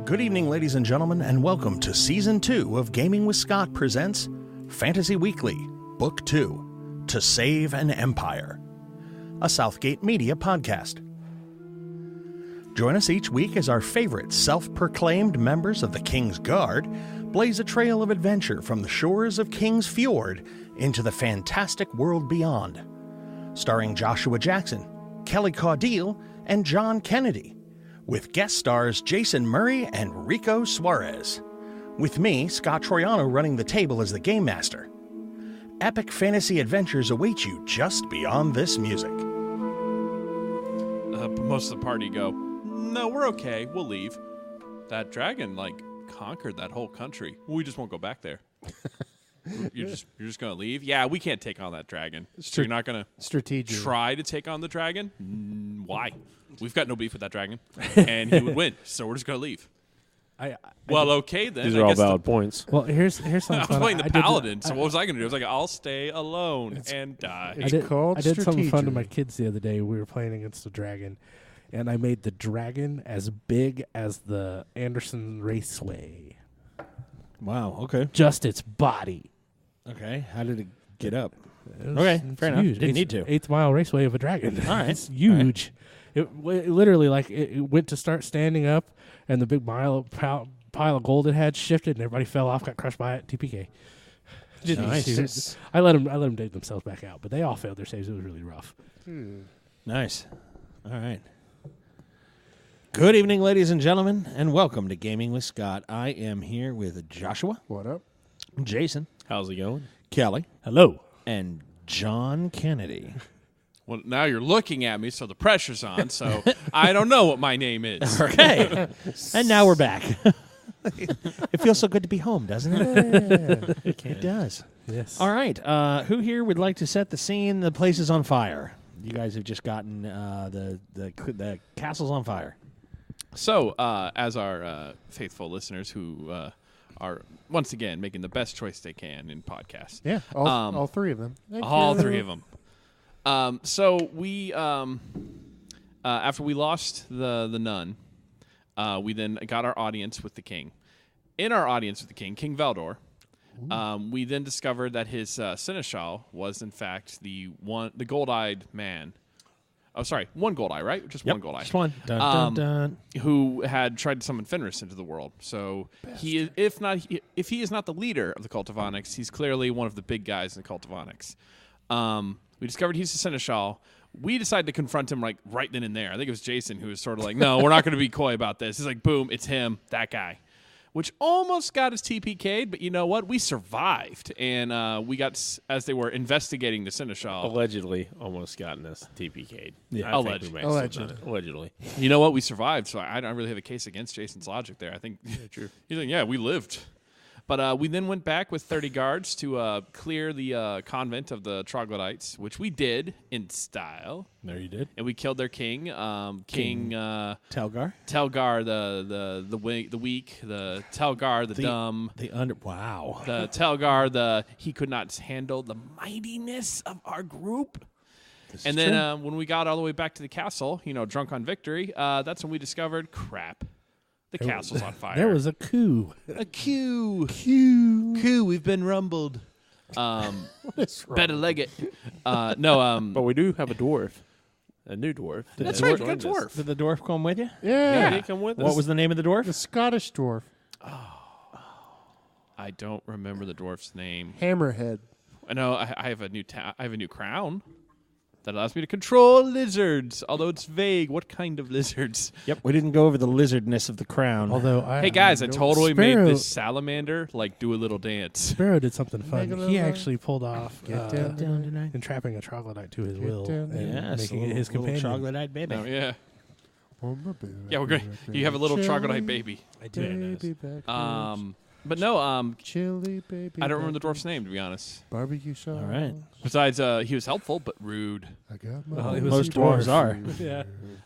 Good evening, ladies and gentlemen, and welcome to Season 2 of Gaming with Scott presents Fantasy Weekly, Book 2, To Save an Empire, a Southgate Media podcast. Join us each week as our favorite self-proclaimed members of the King's Guard blaze a trail of adventure from the shores of King's Fjord into the fantastic world beyond. Starring Joshua Jackson, Kelly Caudille, and John Kennedy, with guest stars Jason Murray and Rico Suarez. With me, Scott Troiano, running the table as the Game Master. Epic fantasy adventures await you just beyond this music. Most of the party go, no, we're okay, we'll leave. That dragon, conquered that whole country. We just won't go back there. You're just going to leave? Yeah, we can't take on that dragon. So you're not going to try to take on the dragon? Why? We've got no beef with that dragon, and he would win, so we're just going to leave. Okay then. These are all valid points. Well, here's something. I was playing the paladin, so what was I going to do? I was like, I'll stay alone and die. I did something fun to my kids the other day. We were playing against the dragon, and I made the dragon as big as the Anderson Raceway. Wow, okay. Just its body. Okay, how did it get up? It's fair enough. Huge. Didn't need to. 8th mile raceway of a dragon. All right. It's huge. It literally, it went to start standing up, and the big pile of gold it had shifted, and everybody fell off, got crushed by it. TPK. Nice. I let them dig themselves back out, but they all failed their saves. It was really rough. Nice. All right. Good evening, ladies and gentlemen, and welcome to Gaming with Scott. I am here with Joshua. What up? Jason. How's it going? Kelly. Hello. And John Kennedy. Well, now you're looking at me, so the pressure's on, so I don't know what my name is. Okay. And now we're back. It feels so good to be home, doesn't it? It does. Yes. All right. Who here would like to set the scene? The place is on fire. You guys have just gotten the castle's on fire. So, as our faithful listeners who are, once again, making the best choice they can in podcasts. Yeah, all three of them. All three of them. So we, after we lost the nun, we then got our audience with the king. In our audience with the king, King Valdor, we then discovered that his seneschal was, in fact, the gold-eyed man. Oh, sorry, one gold eye, right? Just one gold eye. Just one. Dun, dun, dun. Who had tried to summon Fenris into the world. So he, if he is not the leader of the Cult of Onyx, he's clearly one of the big guys in the Cult of Onyx. We discovered he's the seneschal. We decided to confront him right then and there. I think it was Jason who was sort of like, no, we're not going to be coy about this. He's like, boom, it's him, that guy. Which almost got us TPK'd, but you know what? We survived. And we got, as they were investigating the seneschal. Allegedly almost gotten us TPK'd. Yeah. Allegedly. You know what? We survived, so I don't really have a case against Jason's logic there. I think True. He's like, yeah, we lived. But we then went back with 30 guards to clear the convent of the troglodytes, which we did in style. There you did. And we killed their king, King Telgar. Telgar, the weak, the Telgar, the dumb, Wow. the Telgar, he could not handle the mightiness of our group. And then when we got all the way back to the castle, drunk on victory, that's when we discovered crap. The castle's on fire. There was a coup. A coup. We've been rumbled. Better leg it. But we do have a dwarf. A new dwarf. That's right, you got a dwarf. Did the dwarf come with you? Yeah. He come with us. What was the name of the dwarf? The Scottish dwarf. I don't remember the dwarf's name. Hammerhead. I know I have a new crown that allows me to control lizards, although it's vague. What kind of lizards? Yep, we didn't go over the lizardness of the crown. Although Hey guys, I totally made Sparrow- this salamander do a little dance. Sparrow did something fun. Make a He little actually pulled off Get down tonight. entrapping a troglodyte to his Get will down and Yes, making it his companion. troglodyte baby. Oh yeah, Oh, my baby, yeah, we're great. You have a little chili troglodyte baby. I did. Baby back But no, chili baby. I don't remember the back dwarf's name, to be honest. Barbecue sauce. All right. Besides, he was helpful but rude. I got my Well, it was Most a dwarves dwarf. are. Yeah.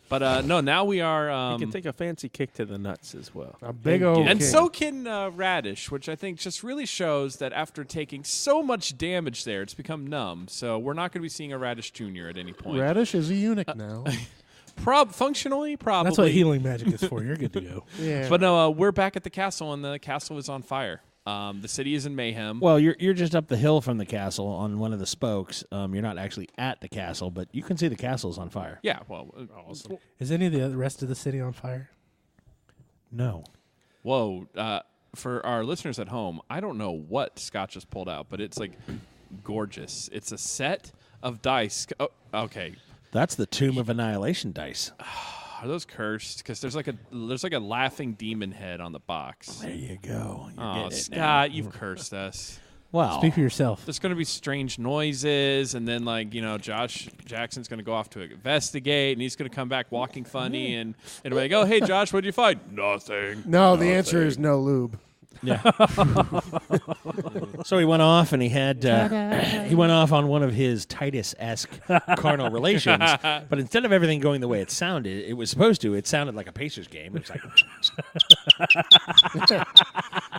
But no, now we are. He can take a fancy kick to the nuts as well. A big old And king. so can Radish, which I think just really shows that after taking so much damage there, it's become numb. So we're not going to be seeing a Radish Jr. at any point. Radish is a eunuch now. Functionally, probably. That's what healing magic is for. You're good to go. Yeah. But no, we're back at the castle, and the castle is on fire. The city is in mayhem. Well, you're just up the hill from the castle on one of the spokes. You're not actually at the castle, but you can see the castle's on fire. Yeah, well, awesome. Is any of the rest of the city on fire? No. Whoa. For our listeners at home, I don't know what Scott just pulled out, but it's like gorgeous. It's a set of dice. Oh, okay. That's the Tomb of Annihilation dice. Are those cursed? Because there's like a laughing demon head on the box. There you go. You're Oh, getting it Scott, now. you've cursed us. Well, Speak for yourself. There's going to be strange noises, and then, Josh Jackson's going to go off to investigate, and he's going to come back walking funny, and it'll be like, oh, hey, Josh, what'd you find? Nothing. No, the answer is no lube. yeah. So he went off, and he went off on one of his Titus-esque carnal relations. But instead of everything going the way it sounded, it was supposed to. It sounded like a Pacers game. It was like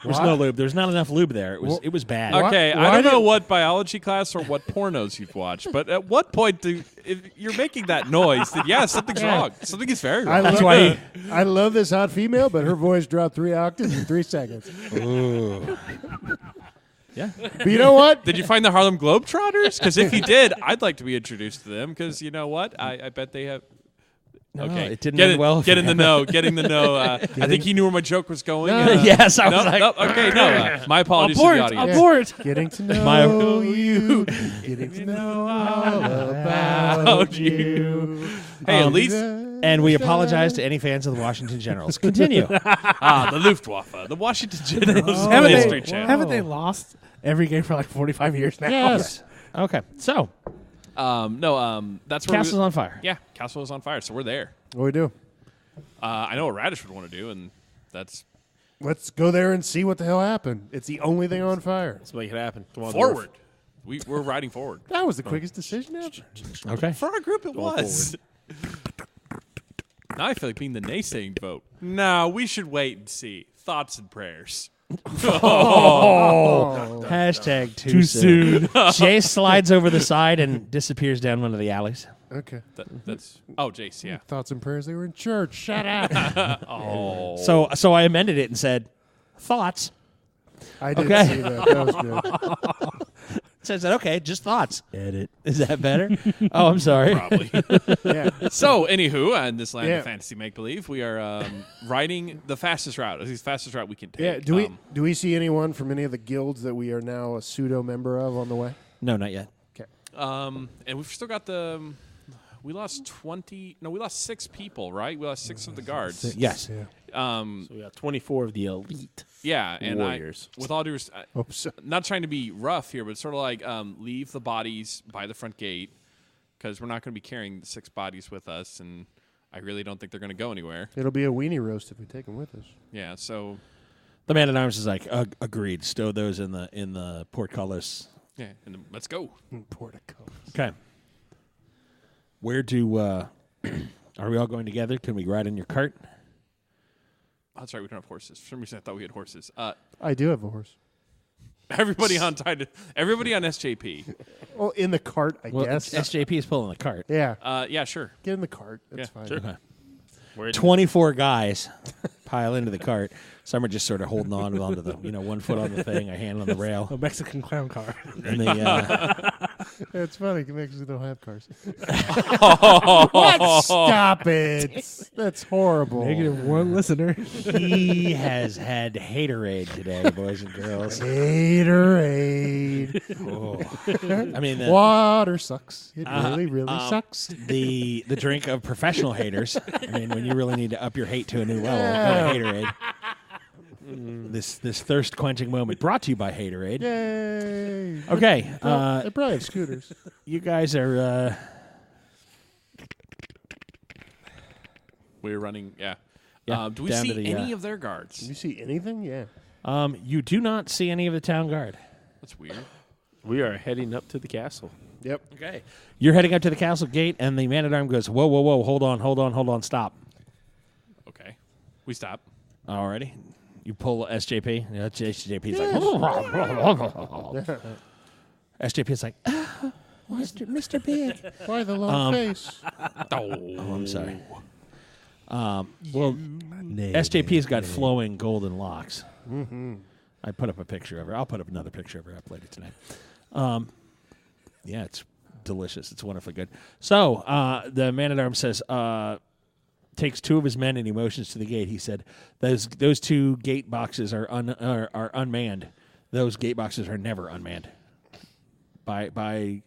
there's no lube. There's not enough lube there. It was bad. Okay, Why I don't know did- what biology class or what pornos you've watched, but at what point if you're making that noise, then something's wrong. Something is very wrong. That's why. I love this hot female, but her voice dropped 3 octaves in 3 seconds. Ooh. Yeah. But you know what? Did you find the Harlem Globetrotters? Because if you did, I'd like to be introduced to them. Because you know what? I bet they have. No, Okay, it didn't get end well. Get in the know. Get in the know. I think he knew where my joke was going. Yes, I No, was like, no, okay, no. My apologies to the audience. Abort! Getting to know My- you. Getting to know all about you. Hey, at least and we apologize to any fans of the Washington Generals. Continue. the Luftwaffe, the Washington Generals Haven't History they, Channel. haven't they lost every game for like 45 years now? Yes. Okay, so That's where castle's on fire. Yeah, castle is on fire, so we're there. What do we do? I know what Radish would want to do, and that's Let's go there and see what the hell happened. It's the only thing on fire. Let's make it happen. Come on, forward. We're riding forward. That was the quickest decision ever. Okay. For our group, it was. Now I feel like being the naysaying vote. No, we should wait and see. Thoughts and prayers. Hashtag too soon. Jay slides over the side and disappears down one of the alleys. Okay. That's Jace, yeah. Thoughts and prayers. They were in church. Shut up. Oh, So I amended it and said, thoughts. I did Okay. see that. That was good. So I said, okay, just thoughts. Edit. Is that better? Oh, I'm sorry. probably. Yeah. So, anywho, in this land Yeah. of fantasy make believe, we are riding the fastest route. At least fastest route we can take. Yeah. Do we see anyone from any of the guilds that we are now a pseudo member of on the way? No, not yet. And we've still got we lost 6 people, right? We lost 6 of the guards. Yes. Yeah. So we got 24 of the elite Yeah, and warriors. with all due respect, Oops. not trying to be rough here, but sort of like leave the bodies by the front gate because we're not going to be carrying the 6 bodies with us, and I really don't think they're going to go anywhere. It'll be a weenie roast if we take them with us. Yeah, so The man-at-arms is like, agreed. Stow those in the portcullis. yeah, and let's go. Portico. Okay. Where do are we all going together? Can we ride in your cart? Oh, that's right, we don't have horses. For some reason, I thought we had horses. I do have a horse. Everybody on SJP. Oh, in the cart, I guess. SJP is pulling the cart. Yeah. Yeah, sure. Get in the cart. That's Yeah, fine. sure. Okay. Where 24 guys pile into the cart. Some are just sort of holding onto the, 1 foot on the thing, a hand on the rail. A Mexican clown car. And the, It's funny. Because we don't have cars. What? Stop it. That's horrible. -1 listener. he has had haterade today, boys and girls. Haterade. I mean, Water sucks. It really, really sucks. the drink of professional haters. I mean, when you really need to up your hate to a new level, go to Haterade. This thirst quenching moment brought to you by Haterade. Yay. Okay, They probably have scooters. you guys are. We're running, yeah. Yeah, Do we down see to the, any of their guards? Do you see anything? Yeah. You do not see any of the town guard. That's weird. we are heading up to the castle. Yep. Okay, you're heading up to the castle gate, and the man-at-arm goes, "Whoa, whoa, whoa! Hold on, stop!" Okay. We stop. Alrighty. You pull SJP. Yeah, SJP's like, SJP's like, Mr. Big. Why the long face? I'm sorry. Well, Nay, SJP's nay, got nay. flowing golden locks. Mm-hmm. I put up a picture of her. I'll put up another picture of her up later tonight. Yeah, it's delicious. It's wonderfully good. So the man-at-arms says, takes two of his men and he motions to the gate. He said, those two gate boxes are unmanned. Those gate boxes are never unmanned. By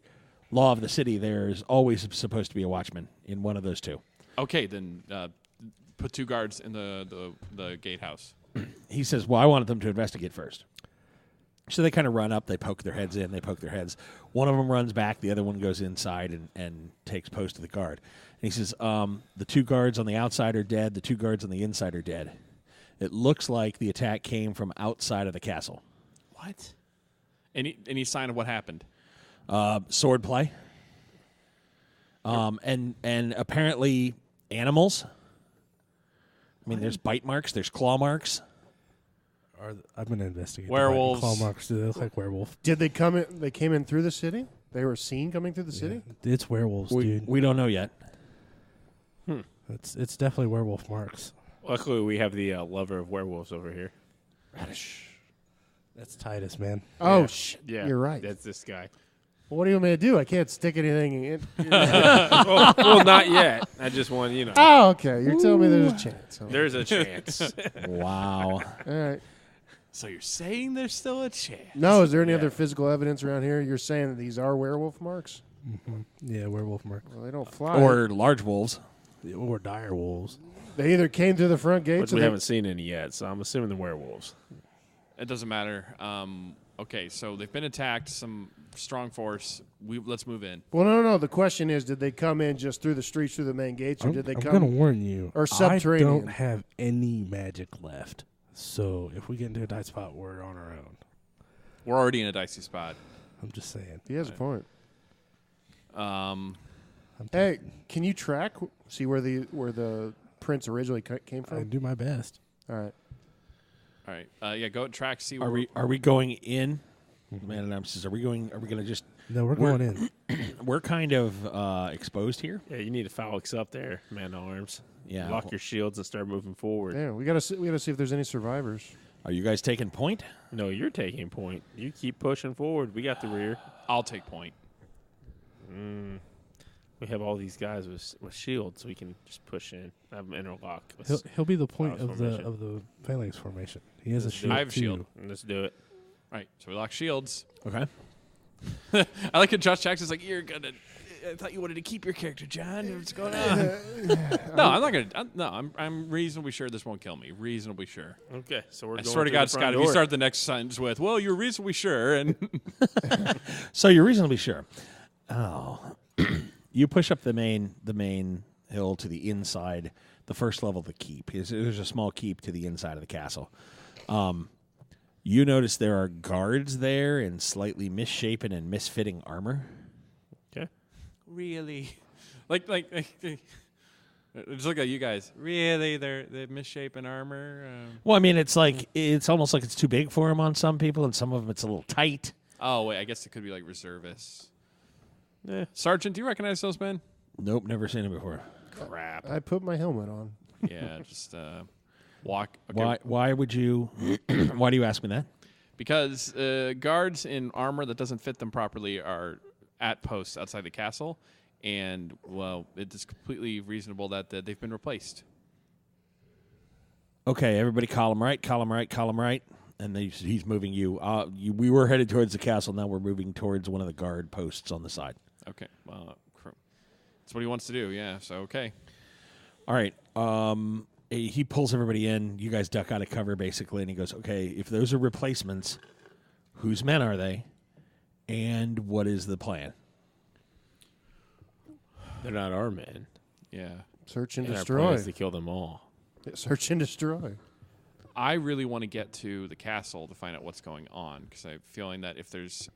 law of the city, there's always supposed to be a watchman in one of those two. Okay, then put 2 guards in the gatehouse. He says, well, I wanted them to investigate first. So they kind of run up. They poke their heads in. They poke their heads. One of them runs back. The other one goes inside and takes post of the guard. And he says, the 2 guards on the outside are dead. The 2 guards on the inside are dead. It looks like the attack came from outside of the castle. What? Any sign of what happened? Sword play. And apparently animals. I mean, there's bite marks. There's claw marks. I'm going to investigate. Werewolves. Claw marks. Do they look like werewolf? Did they come in? They came in through the city? They were seen coming through the city? It's werewolves, dude. We don't know yet. It's definitely werewolf marks. Luckily, we have the lover of werewolves over here. That's Titus, man. Oh, Yeah, you're right. That's this guy. Well, what do you want me to do? I can't stick anything in. well, not yet. I just want, Oh, okay. You're telling me there's a chance. Huh? There's a chance. Wow. All right. So you're saying there's still a chance? No, is there any other physical evidence around here? You're saying that these are werewolf marks? Mm-hmm. Yeah, werewolf marks. Well, they don't fly. Or large wolves. Or dire wolves. They either came through the front gates Which we or haven't seen any yet, so I'm assuming the werewolves. It doesn't matter. Okay, so they've been attacked. Some strong force. Let's move in. Well, no. The question is, did they come in just through the streets, through the main gates, or did they I'm come? going to warn you. Or subterranean? I don't have any magic left. So if we get into a tight spot, we're on our own. We're already in a dicey spot. I'm just saying. He has a point. I'm Hey, can you track? See where the prints originally came I from? do my best. All right. All right. Yeah, go and track. See. Are we going in? Man-at-arms says, are we going to just... No, we're going in. We're kind of exposed here. Yeah, you need to Phalanx up there, man-at-arms. Yeah. Lock your shields and start moving forward. Yeah, we gotta see if there's any survivors. Are you guys taking point? No, you're taking point. You keep pushing forward. We got the rear. I'll take point. We have all these guys with shields. We can just push in. Have them interlock. He'll be the point Phalanx of the phalanx formation. He has a Let's do shield. it. I have a shield. Let's do it. Right. So we lock shields. Okay. I like it. Josh Jackson's like, you're gonna. I thought you wanted to keep your character, John. What's going on? No, I'm not gonna. I'm reasonably sure this won't kill me. Reasonably sure. Okay, so we're I going swear to through God, the front Scott, if you door. start the next sentence with, "Well, you're reasonably sure," and So you're reasonably sure. Oh. You push up the main hill to the inside, the first level of the keep. There's a small keep to the inside of the castle. You notice there are guards there in slightly misshapen and misfitting armor. Okay. really, like, just look at you guys. Really, they're misshapen armor. Well, I mean, it's almost like it's too big for them on some people, and some of them it's a little tight. Oh wait, I guess it could be like reservists. Yeah. Sergeant, do you recognize those men? Nope, never seen it before. Crap. I put my helmet on. Yeah, just walk. Okay. Why would you? Why do you ask me that? Because guards in armor that doesn't fit them properly are at posts outside the castle, and well, it is completely reasonable that they've been replaced. Okay, everybody, column right, and he's moving you. We were headed towards the castle. Now we're moving towards one of the guard posts on the side. Okay, well, that's what he wants to do. Yeah, so okay. All right. He pulls everybody in. You guys duck out of cover, basically, and he goes, okay, if those are replacements, whose men are they, and what is the plan? They're not our men. Yeah. Search and And our destroy. plan is to kill them all. Search and destroy. I really want to get to the castle to find out what's going on, because I'm feeling that if there's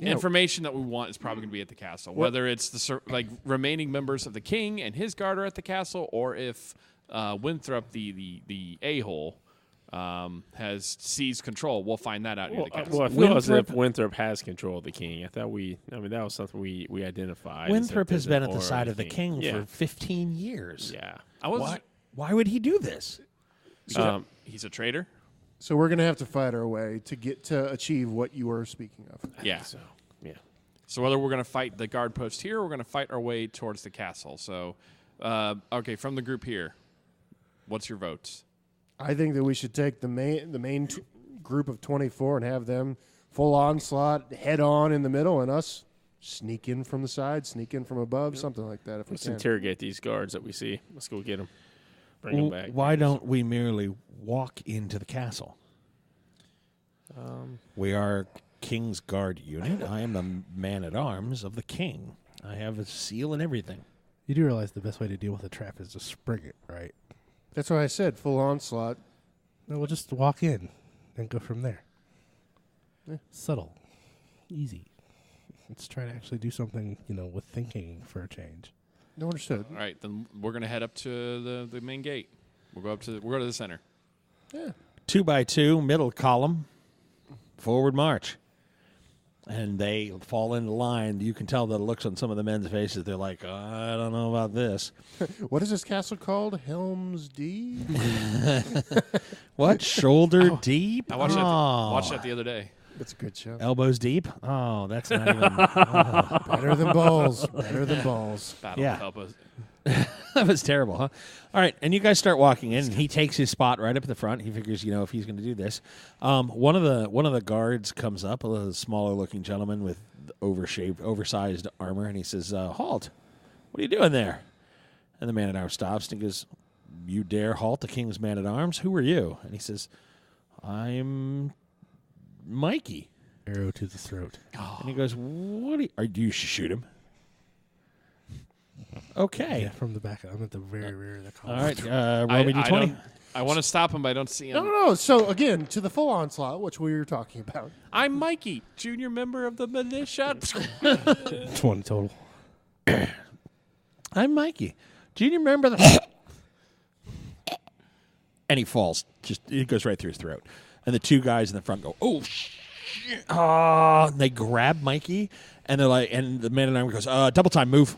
information that we want, is probably going to be at the castle. Whether it's the remaining members of the king and his guard are at the castle, or if Winthrop, the a-hole, has seized control. We'll find that out near the castle. Well, I feel as if Winthrop has control of the king. I mean, that was something we identified. Winthrop has been at the side of the king for 15 years. Yeah. Why would he do this? He's a traitor. So we're going to have to fight our way to achieve what you were speaking of. Yeah. So, yeah. So whether we're going to fight the guard post here or we're going to fight our way towards the castle. So, okay, from the group here, what's your votes? I think that we should take the main group of 24 and have them full onslaught, head on in the middle, and us sneak in from the side, sneak in from above, something like that. If Let's we can. interrogate these guards that we see. Let's go get them. Bring them back. Why don't we merely walk into the castle? We are King's Guard unit. I am the man-at-arms of the king. I have a seal and everything. You do realize the best way to deal with a trap is to spring it, right? That's why I said full onslaught. No, we'll just walk in and go from there. Yeah. Subtle. Easy. Let's try to actually do something, with thinking for a change. No, understood. All right, then we're going to head up to the main gate. We'll go to the center. Yeah. 2 by 2, middle column, forward march. And they fall into line. You can tell the looks on some of the men's faces. They're like, I don't know about this. What is this castle called? Helm's Deep? What? Shoulder deep? I watched that the other day. That's a good show. Elbows deep? Oh, that's not even. Better than balls. Better than balls. Battle Yeah. of elbows. That was terrible, huh? All right, and you guys start walking in, and he takes his spot right up at the front. He figures, if he's going to do this. One of the guards comes up, a smaller-looking gentleman with oversized armor, and he says, "Halt! What are you doing there?" And the man-at-arms stops and he goes, "You dare halt the king's man-at-arms? Who are you?" And he says, "I'm Mikey." Arrow to the throat. And he goes, "What? Do you shoot him?" Okay. Yeah, from the back. I'm at the very rear of the column. All right. Roll me d20. I want to stop him, but I don't see him. No. So, again, to the full onslaught, which we were talking about. I'm Mikey, junior member of the militia. 20 total. I'm Mikey. Do you remember the... And he falls. It goes right through his throat. And the two guys in the front go, "Oh, shit." And they grab Mikey, and they're like, and the man-at-arms goes, "Double time, move."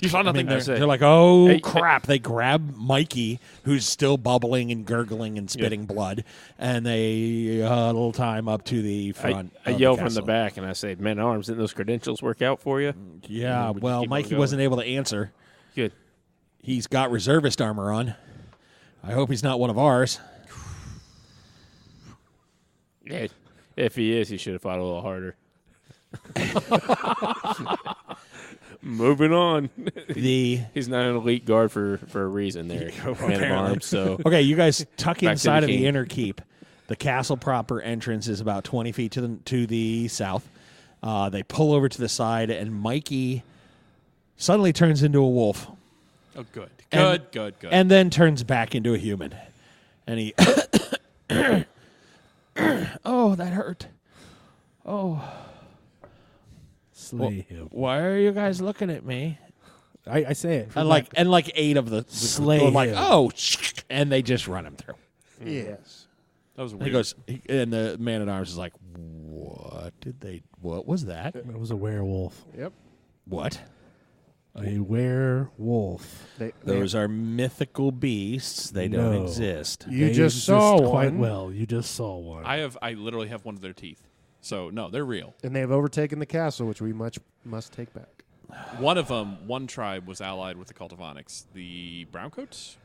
You saw nothing there. They're like, "Oh, crap." They grab Mikey, who's still bubbling and gurgling and spitting blood, and they little time up to the front. I yell from the back, and I say, "Men-at-arms, didn't those credentials work out for you?" Yeah, well, keep on Mikey going. wasn't able to answer. Good. He's got reservist armor on. I hope he's not one of ours. Yeah. If he is, he should have fought a little harder. Moving on. He's not an elite guard for a reason there. Man-at-arms, so. Okay, you guys tuck Back to inside the of the king. inner keep. The castle proper entrance is about 20 feet to the south. They pull over to the side, and Mikey suddenly turns into a wolf. Oh, good. And- Good. And then turns back into a human. And he... Oh, that hurt. Oh. Slay him. Why are you guys looking at me? I say it. And like 8 of the Slay go like, him. "Oh," and they just run him through. Yes. That was And weird. he goes, and the man-at-arms is like, what was that? It was a werewolf. Yep. What? A werewolf. Those are mythical beasts. They don't No. exist. You They just saw exist quite one. well. You just saw one. I literally have one of their teeth. So, no, they're real. And they've overtaken the castle, which we must take back. One of them, one tribe was allied with the Cult of Onyx. The Browncoats?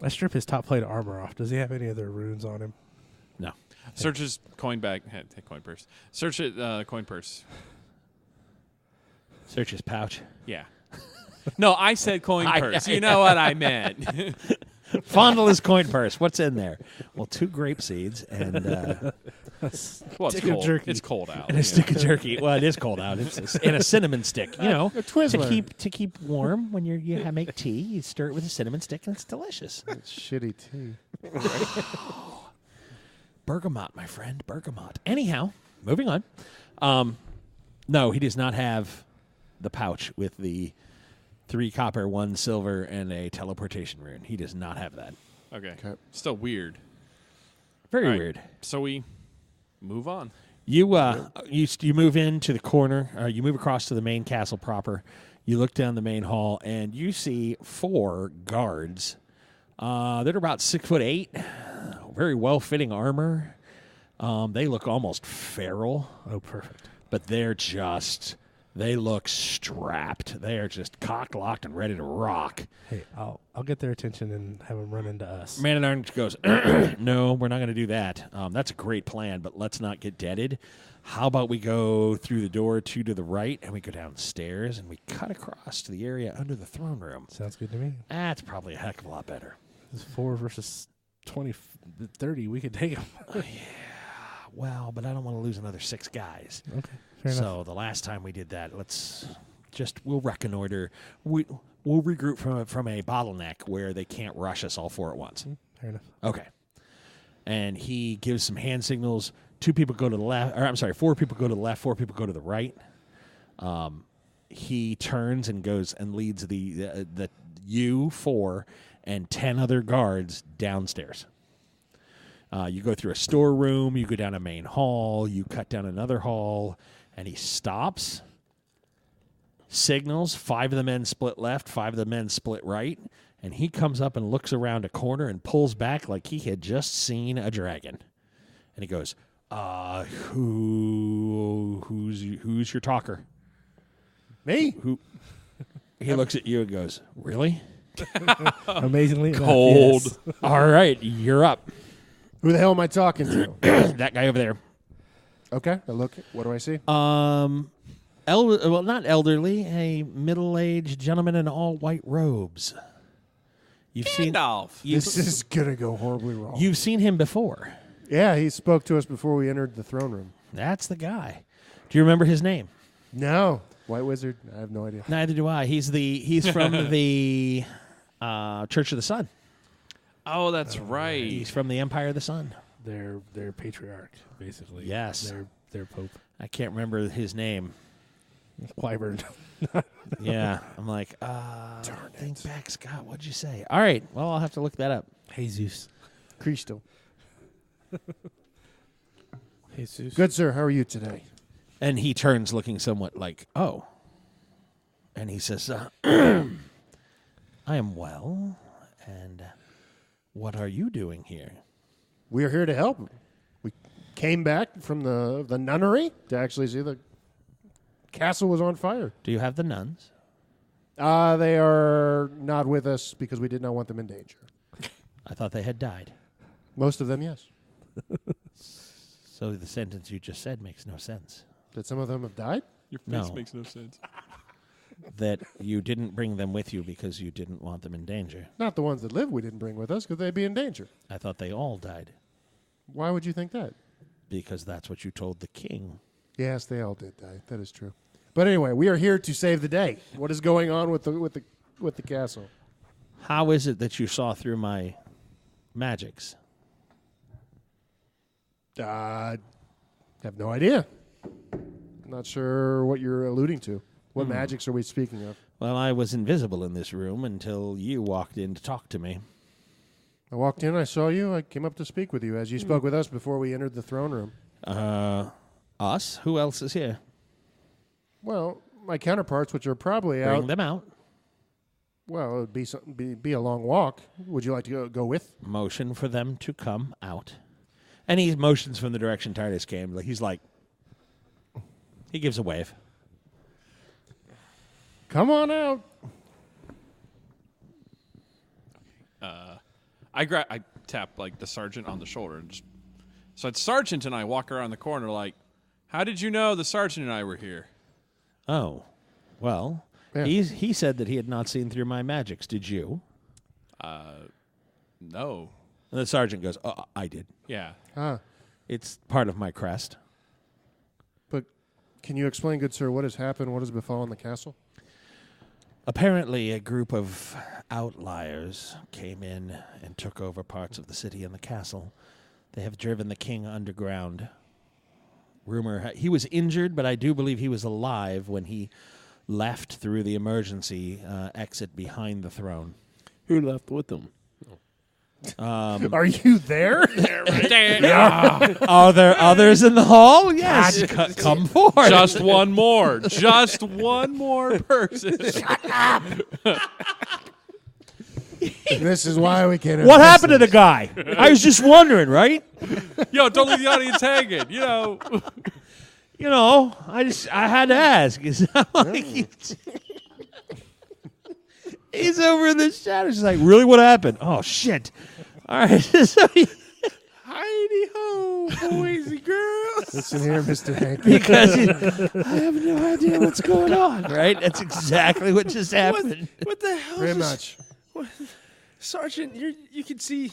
I strip his top plate of armor off. Does he have any other runes on him? No. Search his coin bag. Coin purse. Search it, coin purse. Search his pouch. Yeah. No, I said coin purse. You know what I meant. Fondle his coin purse. What's in there? Well, 2 grape seeds and Well, it's Stick of cold. jerky. It's cold out. a stick of jerky. Well, it is cold out. And a cinnamon stick. A Twizzler. to keep warm when you make tea. You stir it with a cinnamon stick, and it's delicious. It's shitty tea. Bergamot, my friend, bergamot. Anyhow, moving on. No, he does not have the pouch with the 3 copper, 1 silver, and a teleportation rune. He does not have that. Okay. Still weird. Very Right. weird. So we move on. You move into the corner. You move across to the main castle proper. You look down the main hall, and you see 4 guards. They're about 6'8", very well-fitting armor. They look almost feral. Oh, perfect. But they look strapped. They are just cock-locked and ready to rock. Hey, I'll get their attention and have them run into us. Man-at-Arms goes, no, we're not going to do that. That's a great plan, but let's not get deaded. How about we go through the door 2 to the right, and we go downstairs, and we cut across to the area under the throne room. Sounds good to me. That's probably a heck of a lot better. It's 4 versus 20, 30. We could take them. Well, but I don't want to lose another 6 guys. Okay, fair enough. So the last time we did that, we'll reconnoiter. We'll regroup from a bottleneck where they can't rush us all 4 at once. Fair enough. Okay. And he gives some hand signals. 2 people go to the left. Or I'm sorry, 4 people go to the left. 4 people go to the right. He turns and goes and leads the 4 and 10 other guards downstairs. You go through a storeroom, you go down a main hall, you cut down another hall, and he stops, signals, 5 of the men split left, 5 of the men split right, and he comes up and looks around a corner and pulls back like he had just seen a dragon. And he goes, who's your talker? Me? Who? He looks at you and goes, really? Amazingly enough, Cold. yes. All right, you're up. Who the hell am I talking to? That guy over there. Okay, I look. What do I see? Not elderly, a middle-aged gentleman in all white robes. Gandalf. This is gonna go horribly wrong. You've seen him before. Yeah, he spoke to us before we entered the throne room. That's the guy. Do you remember his name? No, White Wizard. I have no idea. Neither do I. He's from the Church of the Sun. Oh, that's right. He's from the Empire of the Sun. Their patriarch, basically. Yes. Their pope. I can't remember his name. Wyvern. Yeah. I'm like, think back, Scott. What'd you say? All right. Well, I'll have to look that up. Jesus. Cristo. Jesus. Good sir, how are you today? And he turns looking somewhat like, oh. And he says, I am well. And what are you doing here? We are here to help. We came back from the nunnery to actually see the castle was on fire. Do you have the nuns? They are not with us because we did not want them in danger. I thought they had died. Most of them, yes. So the sentence you just said makes no sense. That some of them have died? Your face No. makes no sense. That you didn't bring them with you because you didn't want them in danger. Not the ones that live we didn't bring with us because they'd be in danger. I thought they all died Why would you think that? because that's what you told the king. Yes, they all did die. That is true. But anyway, we are here to save the day. What is going on with the castle? How is it that you saw through my magics? I have no idea. Not sure what you're alluding to. What magics are we speaking of? Well, I was invisible in this room until you walked in to talk to me. I walked in, I saw you, I came up to speak with you as you spoke with us before we entered the throne room. Us? Who else is here? Well, my counterparts, which are probably Bring out. them out. Well, it would be a long walk. Would you like to go with? Motion for them to come out. And he motions from the direction Titus came. He's like, he gives a wave. Come on out. I tap like the sergeant on the shoulder and just so it's sergeant and I walk around the corner like, how did you know the sergeant and I were here? Oh, well, Yeah. he said that he had not seen through my magics. Did you? No. And the sergeant goes, I did. Yeah. It's part of my crest. But can you explain, good sir, what has happened? What has befallen the castle? Apparently, a group of outliers came in and took over parts of the city and the castle. They have driven the king underground. Rumor, he was injured, but I do believe he was alive when he left through the emergency exit behind the throne. Who left with them? Are you there? Are there others in the hall? Yes. Come forward. Just one more. Just one more person. This is why we can't. What happened to the guy? I was just wondering, right? Yo, don't leave the audience hanging. I had to ask. He's over in the shadows. He's like, really? What happened? Oh, shit. All right. Heidi ho, boys and girls. Listen here, Mr. Hanky. Because I have no idea what's going on, right? That's exactly what just happened. What the hell? Very much. What? Sergeant, you can see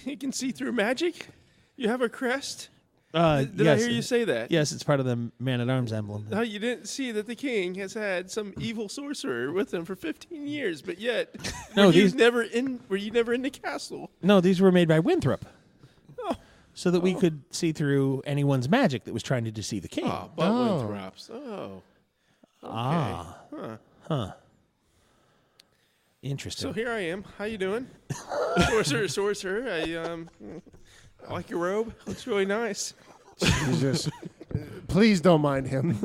through magic? You have a crest? Did I hear you say that? Yes, it's part of the Man-at-Arms emblem. No, you didn't see that the king has had some evil sorcerer with him for 15 years, but yet were you never in the castle? No, these were made by Winthrop. Oh. So that we could see through anyone's magic that was trying to deceive the king. Winthrops. Oh. Okay. Huh. Interesting. So here I am. How you doing? Sorcerer. I like your robe. Looks really nice. Jesus. Please don't mind him.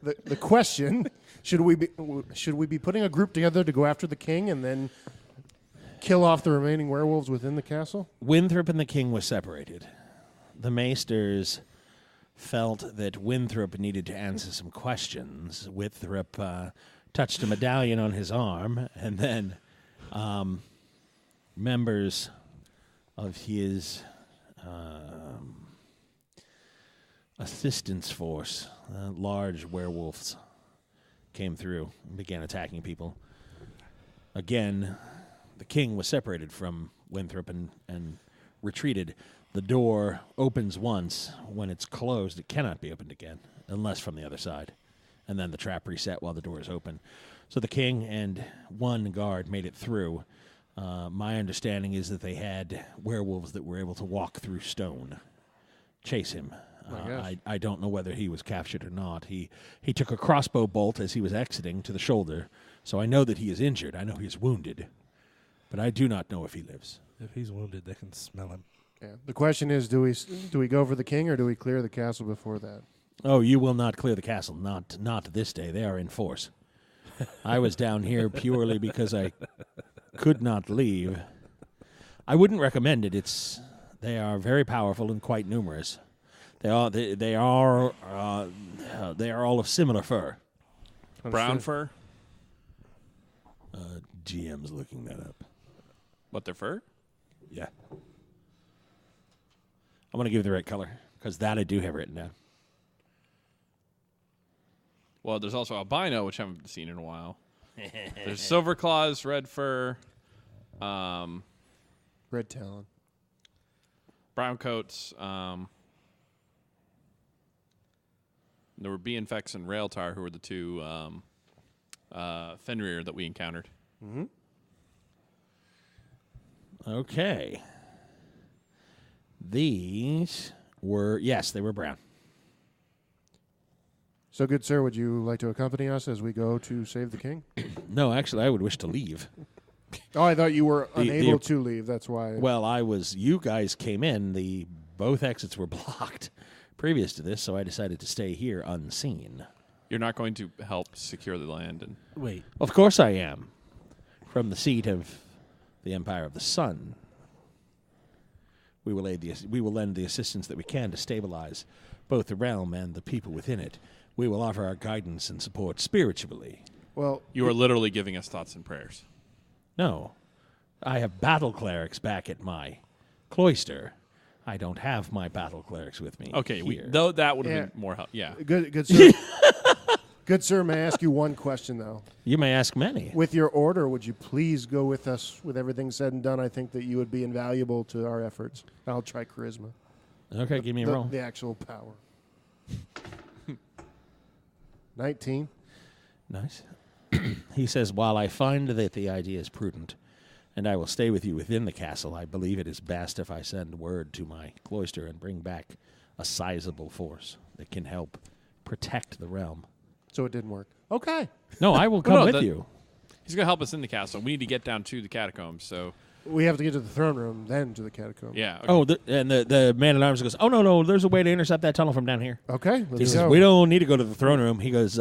The question, should we be putting a group together to go after the king and then kill off the remaining werewolves within the castle? Winthrop and the king were separated. The maesters felt that Winthrop needed to answer some questions. Winthrop touched a medallion on his arm, and then members of his assistance force, large werewolves, came through and began attacking people. Again, the king was separated from Winthrop and retreated. The door opens once. When it's closed, it cannot be opened again, unless from the other side. And then the trap reset while the door is open. So the king and one guard made it through. My understanding is that they had werewolves that were able to walk through stone, chase him. I don't know whether he was captured or not. He took a crossbow bolt as he was exiting to the shoulder, so I know that he is injured. I know he is wounded, but I do not know if he lives. If he's wounded, they can smell him. Yeah. The question is, do we go for the king or do we clear the castle before that? Oh, you will not clear the castle. Not this day. They are in force. I was down here purely because I could not leave. I wouldn't recommend it. They are very powerful and quite numerous. They are all of similar fur. Brown fur? GM's looking that up. What, their fur? Yeah. I'm going to give you the right color, because that I do have written down. Well, there's also albino, which I haven't seen in a while. There's silver claws, red fur, Red talon. brown coats. There were Beanfex and Railtar, who were the two Fenrir that we encountered. Mm-hmm. Okay. These were, yes, they were brown. So, good sir, would you like to accompany us as we go to save the king? No, actually, I would wish to leave. Oh, I thought you were unable to leave. That's why. Well, you guys came in. Both exits were blocked previous to this, so I decided to stay here unseen. You're not going to help secure the land? And Wait. Of course I am. From the seat of the Empire of the Sun, we will lend the assistance that we can to stabilize both the realm and the people within it. We will offer our guidance and support spiritually. Well, you are literally giving us thoughts and prayers. No. I have battle clerics back at my cloister. I don't have my battle clerics with me. Okay, here. though that would have been more help. Yeah. Good sir. Good sir, may I ask you one question, though? You may ask many. With your order, would you please go with us with everything said and done? I think that you would be invaluable to our efforts. I'll try charisma. Okay, give me a roll. The actual power. 19. Nice. He says, while I find that the idea is prudent, and I will stay with you within the castle, I believe it is best if I send word to my cloister and bring back a sizable force that can help protect the realm. So it didn't work. Okay. No, I will come with you. He's going to help us in the castle. We need to get down to the catacombs, so We have to get to the throne room, then to the catacomb. Yeah. Okay. Oh, and the man-at-arms goes, oh, no, there's a way to intercept that tunnel from down here. Okay, He says, we don't need to go to the throne room. He goes,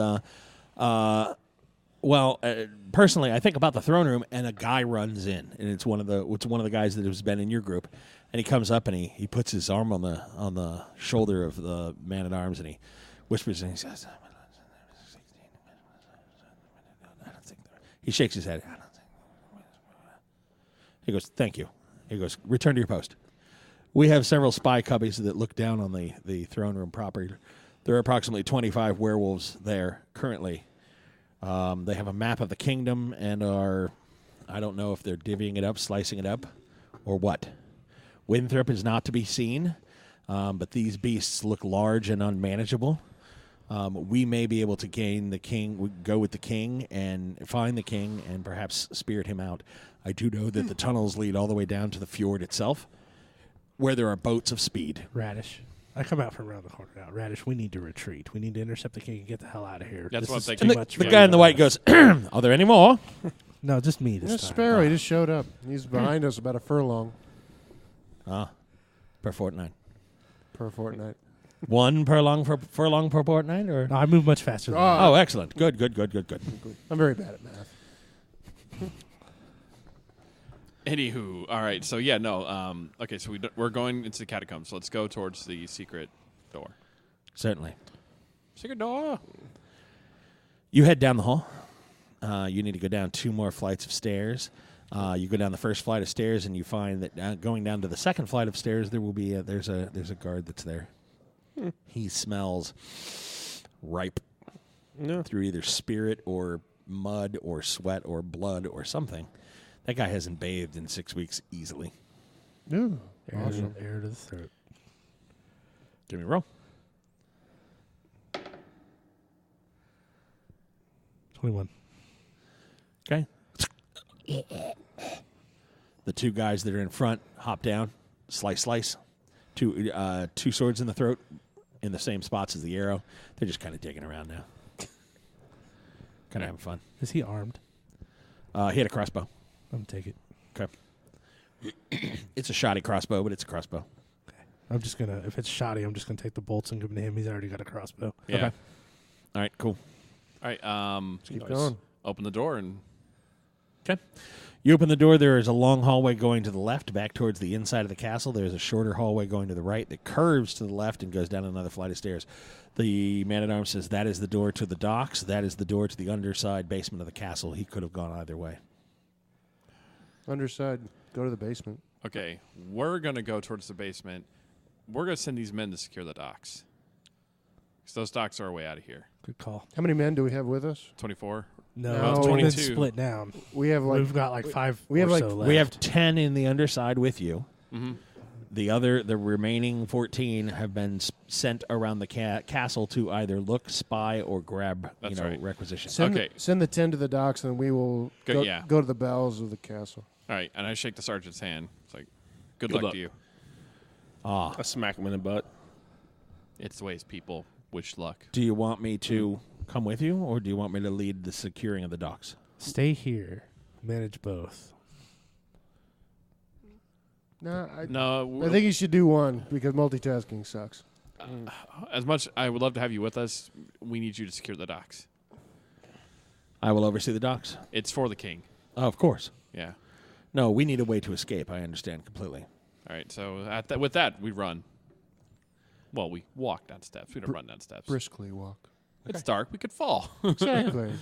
personally, I think about the throne room, and a guy runs in, and it's one of the guys that has been in your group, and he comes up and he puts his arm on the shoulder of the man-at-arms, and he whispers and he says, he shakes his head. He goes, thank you. He goes, return to your post. We have several spy cubbies that look down on the throne room proper. There are approximately 25 werewolves there currently. They have a map of the kingdom and I don't know if they're divvying it up, slicing it up, or what. Winthrop is not to be seen, but these beasts look large and unmanageable. We may be able to gain the king, go with the king and find the king and perhaps spirit him out. I do know that the tunnels lead all the way down to the fjord itself, where there are boats of speed. Radish. I come out from around the corner now. Radish, we need to retreat. We need to intercept the king and get the hell out of here. That's what I'm too thinking. much The for guy in the you. white goes, are there any more? No, just me this There's time. Sparrow. He just showed up. He's behind us about a furlong Per fortnight. per fortnight. One furlong per fortnight? Or? No, I move much faster than that. Oh, excellent. Good. I'm very bad at math. Anywho, all right. So yeah, no. Okay, so we're going into the catacombs. So let's go towards the secret door. Certainly. Secret door. You head down the hall. You need to go down 2 more flights of stairs. You go down the first flight of stairs, and you find that going down to the second flight of stairs, there will be there's a guard that's there. He smells ripe through either spirit or mud or sweat or blood or something. That guy hasn't bathed in 6 weeks easily. Ooh, Air awesome. to the throat. Give me a roll. 21. Okay. The 2 guys that are in front hop down, slice. 2 swords in the throat in the same spots as the arrow. They're just kind of digging around now. Kind of having fun. Is he armed? He had a crossbow. I'm going to take it. Okay. It's a shoddy crossbow, but it's a crossbow. I'm just going to, if it's shoddy, I'm just going to take the bolts and give them to him. He's already got a crossbow. Yeah. Okay. All right, cool. All right. Keep going. Open the door and. Okay. You open the door. There is a long hallway going to the left, back towards the inside of the castle. There's a shorter hallway going to the right that curves to the left and goes down another flight of stairs. The man-at-arms says that is the door to the docks. That is the door to the underside basement of the castle. He could have gone either way. Underside. Go to the basement. Okay, we're gonna go towards the basement. We're gonna send these men to secure the docks. Because those docks are way out of here. Good call. How many men do we have with us? 24. No, No, it's been 22. split down. We have like We've got like 5 we have or like- so left. We have 10 in the underside with you. Mm-hmm. The remaining 14 have been sent around the castle to either look, spy, or grab That's right. requisition. Okay. Send the 10 to the docks, and we will Good, go to the bowels of the castle. All right, and I shake the sergeant's hand. It's like, good luck to you. Ah, I smack him in the butt. It's the ways people wish luck. do you want me to come with you, or do you want me to lead the securing of the docks? Stay here. Manage both. No, No, I think you should do one because multitasking sucks. as much I would love to have you with us, we need you to secure the docks. I will oversee the docks. It's for the king. Oh, of course. Yeah. No, we need a way to escape. I understand completely. All right, so with that, we run. Well, we walk down steps. We don't run down steps. Briskly walk. It's dark. We could fall. Exactly.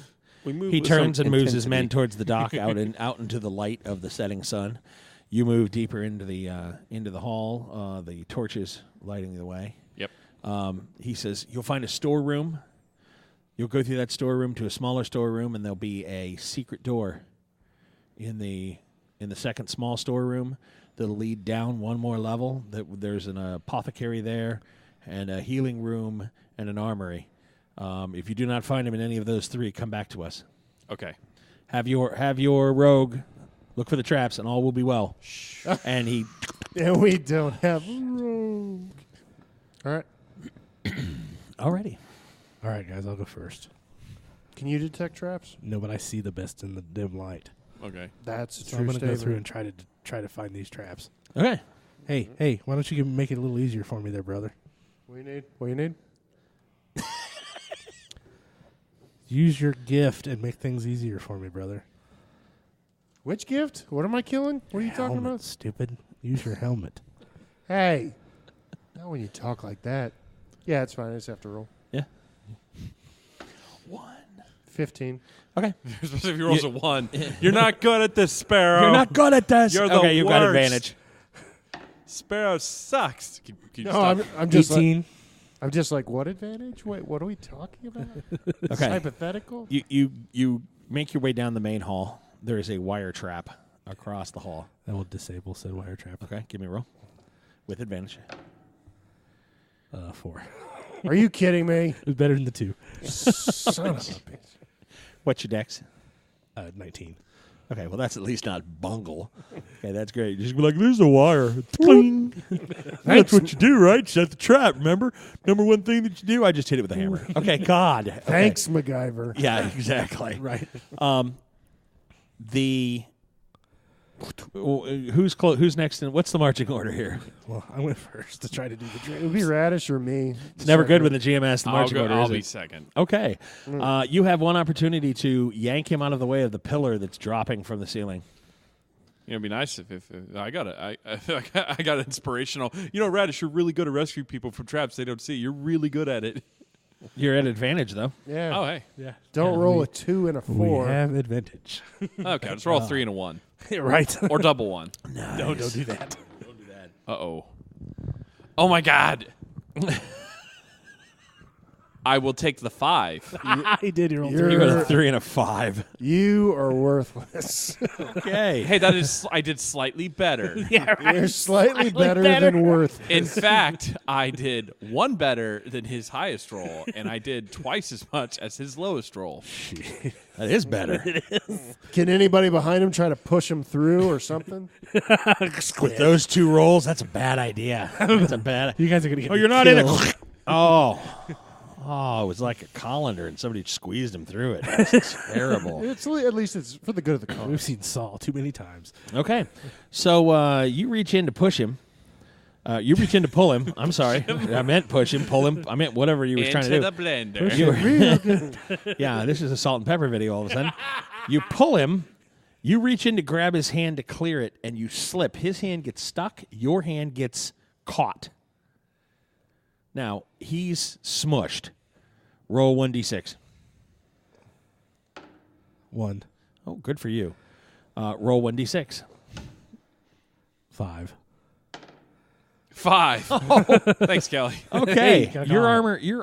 We move. He with turns some and moves his men intensity. towards the dock out into the light of the setting sun. You move deeper into the hall, the torches lighting the way. Yep. He says, you'll find a storeroom. You'll go through that storeroom to a smaller storeroom, and there'll be a secret door in the second small storeroom that'll lead down one more level. There's an apothecary there, and a healing room, and an armory. If you do not find him in any of those 3, come back to us. Okay. Have your rogue look for the traps, and all will be well. And he... And we don't have a rogue. All right. Alrighty. All right, guys, I'll go first. Can you detect traps? No, but I see the best in the dim light. Okay. That's a So true I'm going to go statement. through and try to try to find these traps. Okay. Hey, why don't you make it a little easier for me there, brother? What do you need? Use your gift and make things easier for me, brother. Which gift? What am I killing? What are you talking Helmet, about? stupid. Use your helmet. Hey. Not when you talk like that. Yeah, it's fine. I just have to roll. Yeah. 15. Okay. Especially if he rolls a 1. You're not good at this, Sparrow. You're not good at this. You're the okay, you've got worst. advantage. Sparrow sucks. No, I'm just 18. like, I'm just like, what advantage? Wait, what are we talking about? It's Okay. hypothetical? You make your way down the main hall. There is a wire trap across the hall. That will disable said wire trap. Okay, give me a roll. With advantage. 4. Are you kidding me? It's better than the 2. Son of a bitch. What's your dex? 19. Okay, well, that's at least not bungle. Okay, that's great. Just be like, there's a wire. Cling. That's what you do, right? Set the trap, remember? Number one thing that you do? I just hit it with a hammer. Okay, God. Okay. Thanks, MacGyver. Yeah, exactly. Right. Who's next? And what's the marching order here? Well, I went first to try to do the It trick. would be Radish or me. It's never good when the GM asks the I'll marching order. I'll is be it? second. Okay. You have one opportunity to yank him out of the way of the pillar that's dropping from the ceiling. You know, it'd be nice if I got it. I got inspirational. You know, Radish, you're really good at rescuing people from traps they don't see. You're really good at it. You're at advantage, though. Yeah. Oh, hey. Yeah. Don't roll a 2 and a 4. We have advantage. Okay, I'll just roll a 3 and a 1. Right. Or double 1. No, don't do that. Uh-oh. Oh, my God. I will take the 5. I did roll You're- You 3. got a 3 and a 5. You are worthless. Okay. Hey, that is I did slightly better. Yeah, right. You're slightly better than worthless. In fact, I did 1 better than his highest roll, and I did twice as much as his lowest roll. That is better. Can anybody behind him try to push him through or something? With those 2 rolls, that's a bad idea. That's a bad. You guys are going to get Oh, you're not in killed. it. Oh, it was like a colander, and somebody squeezed him through it. That's terrible. At least it's for the good of the cause. We've seen Saul too many times. Okay, so you reach in to push him. You reach in to pull him. I'm sorry, I meant push him, pull him. I meant whatever you were trying to do. Into the blender. You were- Real good. yeah, this is a salt and pepper video. All of a sudden, you pull him. You reach in to grab his hand to clear it, and you slip. His hand gets stuck. Your hand gets caught. Now, he's smushed. Roll 1d6. 1, Oh, good for you. Roll 1d6. 5. 5. Thanks, Kelly. Okay. Hey, your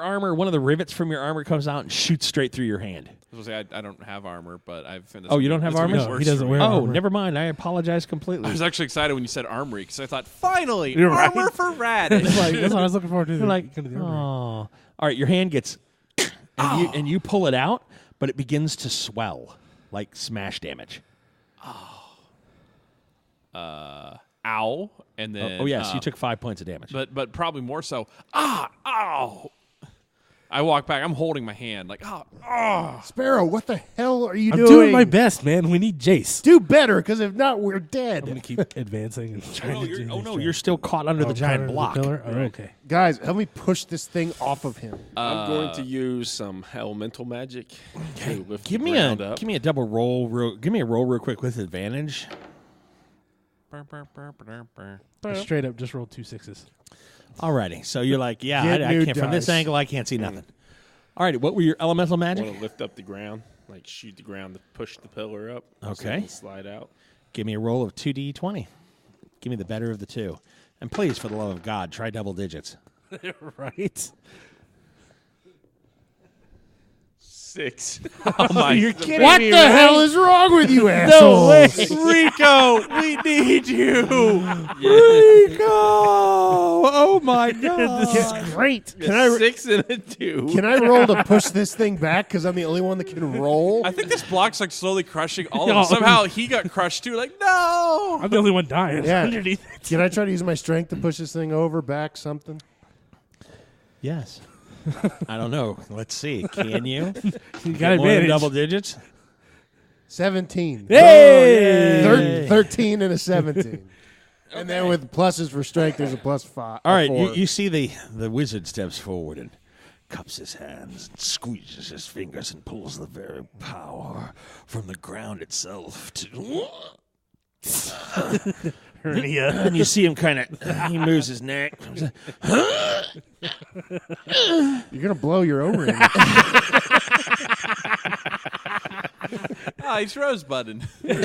armor, one of the rivets from your armor comes out and shoots straight through your hand. I was gonna say, I don't have armor, but I've finished. Oh, you don't have armor? No, he doesn't wear Oh, armor. never mind. I apologize completely. I was actually excited when you said armory because I thought, finally, You're right. armor for Radish. That's what I was looking forward to. You're like, oh. All right, your hand gets, and you pull it out, but it begins to swell, like smash damage. Ow. And then. Oh yes, you took 5 points of damage. But probably more so. Ow. I walk back. I'm holding my hand like, Sparrow, what the hell are you I'm doing? doing my best, man. We need Jace. Do better, because if not, we're I'm going dead. to keep advancing and trying to do these You're still caught under the giant block. pillar? Oh, okay. Guys, help me push this thing off of him. I'm going to use some elemental magic to lift Give the me ground up. a double roll. Give me a roll real quick with advantage. Straight up, just rolled 2 6s. Alrighty, so you're like, yeah, Get I new can't from this dice. angle. I can't see nothing. Alrighty, what were your elemental I magic? want to lift up the ground, like shoot the ground to push the pillar up. so Okay. it can slide out. Give me a roll of 2d20. Give me the better of the two, and please, for the love of God, try double digits. Right? 6. oh my. You're kidding What me, the right? hell is wrong with you, assholes? Rico, we need you. Rico! Oh my God! This is great. Can I 6 and a 2. Can I roll to push this thing back? Because I'm the only one that can roll. I think this block's like slowly crushing all of No. us. Somehow he got crushed too. Like, no. I'm the only one dying Yeah. underneath it. Can I try to use my strength to push this thing over, back, something? Yes. I don't know. Let's see. Can you? You Get got more than advantage. double digits? 17. Hey! 13 and a 17. And then with pluses for strength, there's a +5. All right, you see the wizard steps forward and cups his hands and squeezes his fingers and pulls the very power from the ground itself to... Hernia. And you see him he moves his neck. You're going to blow your O-ring. He's rosebudding. For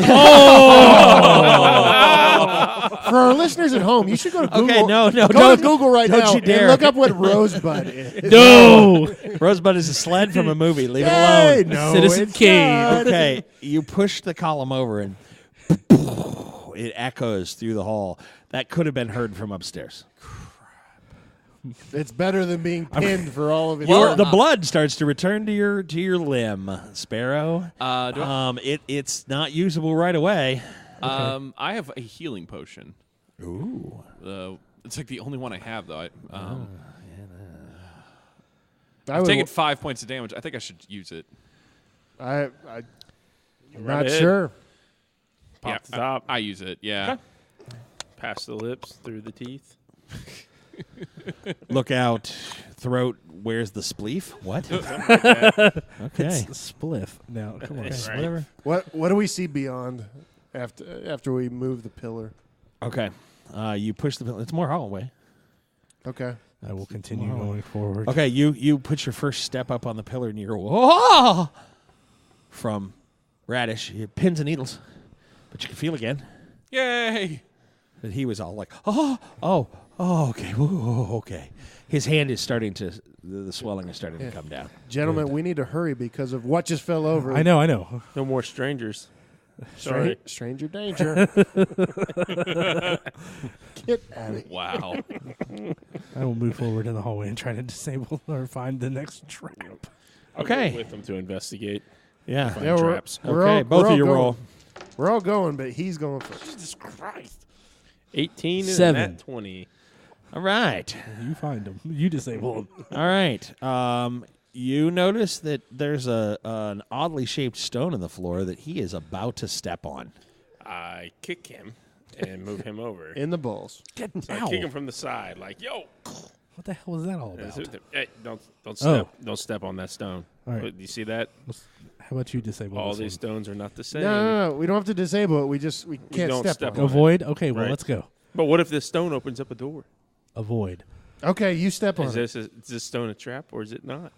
our listeners at home, you should go to Google. Okay, no, go don't- to Google right don't now you dare. and look up what rosebud is. No! Rosebud is a sled from a movie. Leave it Hey, alone. no, Citizen it's Kane. not. Okay, you push the column over and it echoes through the hall. That could have been heard from upstairs. It's better than being pinned for all of it. The blood starts to return to your limb, Sparrow. It's not usable right away. I have a healing potion. Ooh. It's like the only one I have, though. I I've would- taken 5 points of damage. I think I should use it. I'm not Right. sure. Pop the top. I use it, yeah. Past the lips, through the teeth. Look out, throat. Where's the spleef? What? It's Okay. a spliff. Now, come on. Right. Whatever. What do we see beyond after we move the pillar? Okay. You push the. It's more hallway. Okay. I will continue going forward. Okay. You put your first step up on the pillar and you're whoa from Radish. Pins and needles, but you can feel again. Yay! That he was all like, okay, whoa, okay. His hand is starting to, the swelling is starting to come down. Gentlemen, we need to hurry because of what just fell over. I know. No more strangers. Sorry. Stranger danger. Get out of here. Wow. I will move forward in the hallway and try to disable or find the next trap. I'll Okay. go with them to investigate. Yeah. Find Yeah, traps. Okay, both of you roll. We're all going, but he's going first. Jesus Christ. 18 and 7. that 20. All right. You find him. You disable him. All right. You notice that there's an oddly shaped stone in the floor that he is about to step on. I kick him and move him over. In the balls. So I kick him from the side, like, yo. What the hell is that all about? Hey, don't step on that stone. All right. You see that? How about you disable All this these one? stones are not the same. No. We don't have to disable it. We can't don't step step on on it. Avoid? Okay, well, Right. let's go. But what if this stone opens up a door? Avoid. Okay, you step on it. Is this stone a trap or is it not?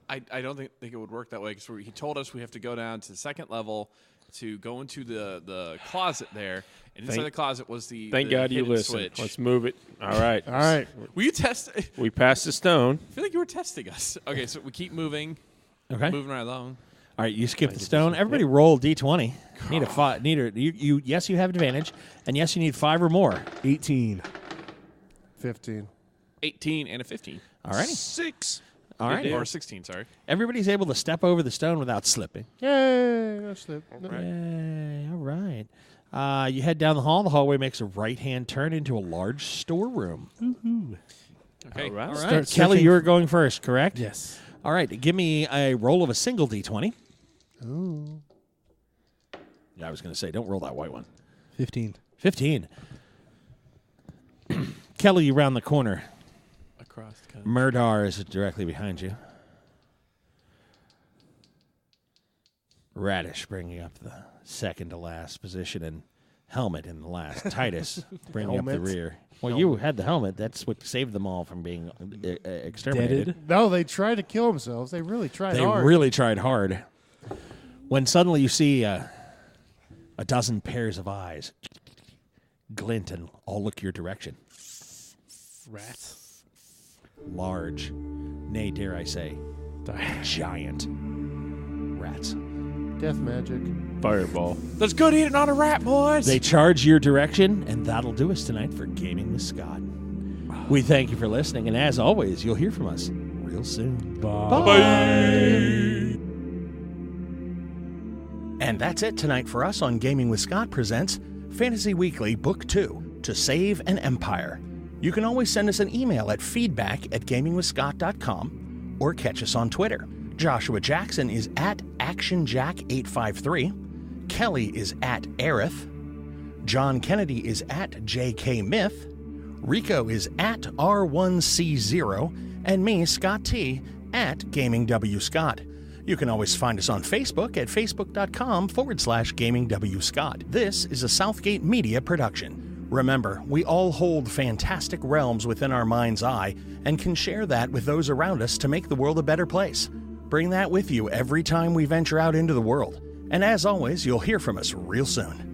I don't think it would work that way because he told us we have to go down to the second level to go into the closet there, and inside the closet was the Thank the God you hidden listen. switch. Let's move it. All right. All right. Will you test? I We passed the stone. feel like you were testing us. Okay, so we keep moving, Okay. moving right along. All right, you skip the stone. Everybody roll D20. Need a 5. Yes, you have advantage, and yes, you need 5 or more. 18. 15. 18 and a 15. All right. 6. All right. Or 16, sorry. Everybody's able to step over the stone without slipping. Yay. No slip. No. Yay, all right. You head down the hall. The hallway makes a right-hand turn into a large storeroom. Okay. All right. All Start right. Kelly, searching. you're going first, correct? Yes. All right. Give me a roll of a single D20. Ooh. Yeah, I was going to say, don't roll that white one. 15. 15. Kelly, you round the corner. Across the country. Murdar is directly behind you. Radish bringing up the second to last position, and Helmet in the last. Titus bringing up the Helmet? rear. Well, you had the helmet. That's what saved them all from being exterminated. Deaded. No, they tried to kill themselves. They really tried They hard. really tried hard. When suddenly you see a dozen pairs of eyes glint and all look your direction. Rats. Large, nay, dare I say, giant rats. Death magic. Fireball. Let's go to eating on a rat, boys. They charge your direction, and that'll do us tonight for Gaming with Scott. We thank you for listening, and as always, you'll hear from us real soon. Bye. And that's it tonight for us on Gaming with Scott presents Fantasy Weekly Book 2, To Save an Empire. You can always send us an email at feedback@gamingwithscott.com or catch us on Twitter. Joshua Jackson is at ActionJack853. Kelly is at Aerith. John Kennedy is at JK Myth. Rico is at R1C0. And me, Scott T, at Gaming W Scott. You can always find us on Facebook at facebook.com/Gaming W Scott. This is a Southgate Media production. Remember, we all hold fantastic realms within our mind's eye and can share that with those around us to make the world a better place. Bring that with you every time we venture out into the world. And as always, you'll hear from us real soon.